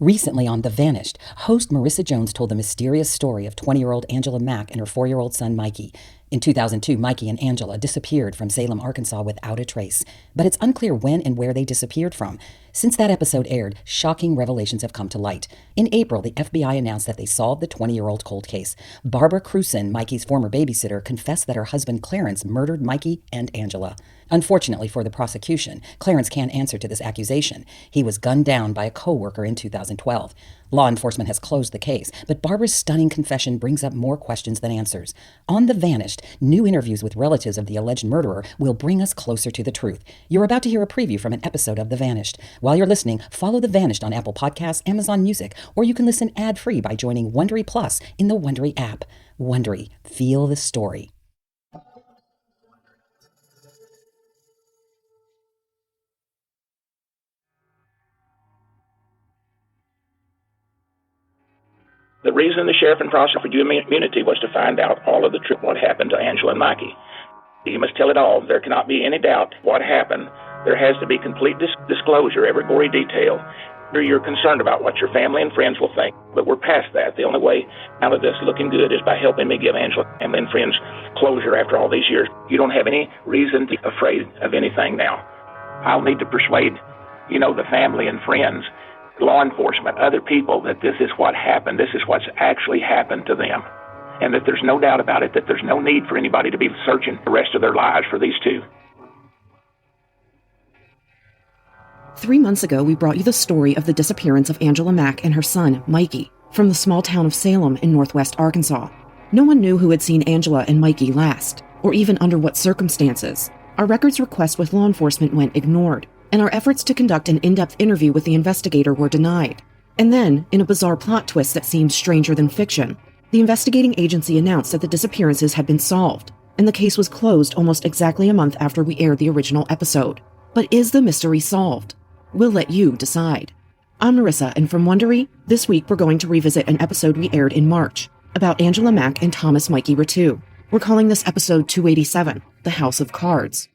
Recently on The Vanished, host Marissa Jones told the mysterious story of 20-year-old Angela Mack and her 4-year-old son Mikey. In 2002, Mikey and Angela disappeared from Salem, Arkansas without a trace, but it's unclear when and where they disappeared from. Since that episode aired, shocking revelations have come to light. In April, the FBI announced that they solved the 20-year-old cold case. Barbara Cruson, Mikey's former babysitter, confessed that her husband Clarence murdered Mikey and Angela. Unfortunately for the prosecution, Clarence can't answer to this accusation. He was gunned down by a co-worker in 2012. Law enforcement has closed the case, but Barbara's stunning confession brings up more questions than answers. On The Vanished, new interviews with relatives of the alleged murderer will bring us closer to the truth. You're about to hear a preview from an episode of The Vanished. While you're listening, follow The Vanished on Apple Podcasts, Amazon Music, or you can listen ad-free by joining Wondery Plus in the Wondery app. Wondery, feel the story. The reason the sheriff and prosecutor gave me immunity was to find out all of the truth, what happened to Angela and Mikey. You must tell it all. There cannot be any doubt what happened. There has to be complete disclosure, every gory detail. You're concerned about what your family and friends will think, but we're past that. The only way out of this looking good is by helping me give Angela and friends closure after all these years. You don't have any reason to be afraid of anything now. I'll need to persuade, the family and friends, law enforcement, other people, that this is what happened. This is what's actually happened to them. And that there's no doubt about it, that there's no need for anybody to be searching the rest of their lives for these two. 3 months ago, we brought you the story of the disappearance of Angela Mack and her son, Mikey, from the small town of Salem in northwest Arkansas. No one knew who had seen Angela and Mikey last, or even under what circumstances. Our records request with law enforcement went ignored, and our efforts to conduct an in-depth interview with the investigator were denied. And then, in a bizarre plot twist that seems stranger than fiction, the investigating agency announced that the disappearances had been solved, and the case was closed almost exactly a month after we aired the original episode. But is the mystery solved? We'll let you decide. I'm Marissa, and from Wondery, this week we're going to revisit an episode we aired in March about Angela Mack and Thomas Mikey Ritu. We're calling this episode 287, The House of Cards.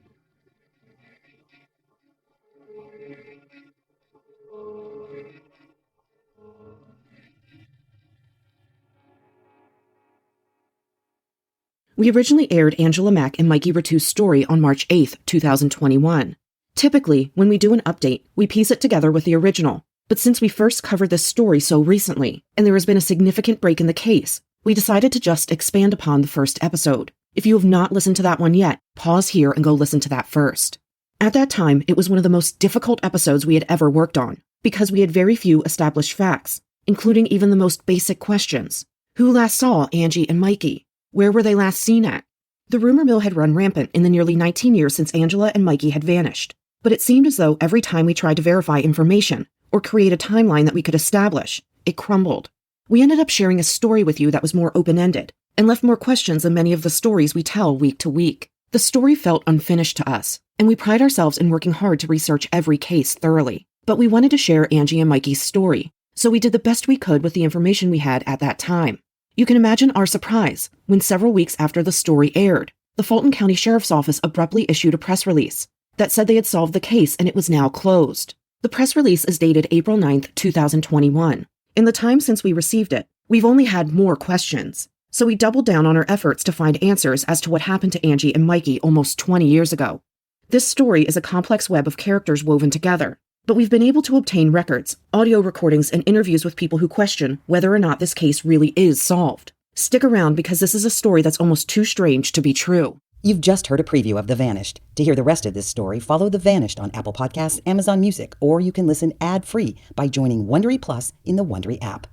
We originally aired Angela Mack and Mikey Ritu's story on March 8th, 2021. Typically, when we do an update, we piece it together with the original. But since we first covered this story so recently, and there has been a significant break in the case, we decided to just expand upon the first episode. If you have not listened to that one yet, pause here and go listen to that first. At that time, it was one of the most difficult episodes we had ever worked on, because we had very few established facts, including even the most basic questions. Who last saw Angie and Mikey? Where were they last seen at? The rumor mill had run rampant in the nearly 19 years since Angela and Mikey had vanished, but it seemed as though every time we tried to verify information or create a timeline that we could establish, it crumbled. We ended up sharing a story with you that was more open-ended and left more questions than many of the stories we tell week to week. The story felt unfinished to us, and we pride ourselves in working hard to research every case thoroughly. But we wanted to share Angie and Mikey's story, so we did the best we could with the information we had at that time. You can imagine our surprise when several weeks after the story aired, the Fulton County Sheriff's Office abruptly issued a press release that said they had solved the case and it was now closed. The press release is dated April 9th, 2021. In the time since we received it, we've only had more questions, so we doubled down on our efforts to find answers as to what happened to Angie and Mikey almost 20 years ago. This story is a complex web of characters woven together, but we've been able to obtain records, audio recordings, and interviews with people who question whether or not this case really is solved. Stick around because this is a story that's almost too strange to be true. You've just heard a preview of The Vanished. To hear the rest of this story, follow The Vanished on Apple Podcasts, Amazon Music, or you can listen ad-free by joining Wondery Plus in the Wondery app.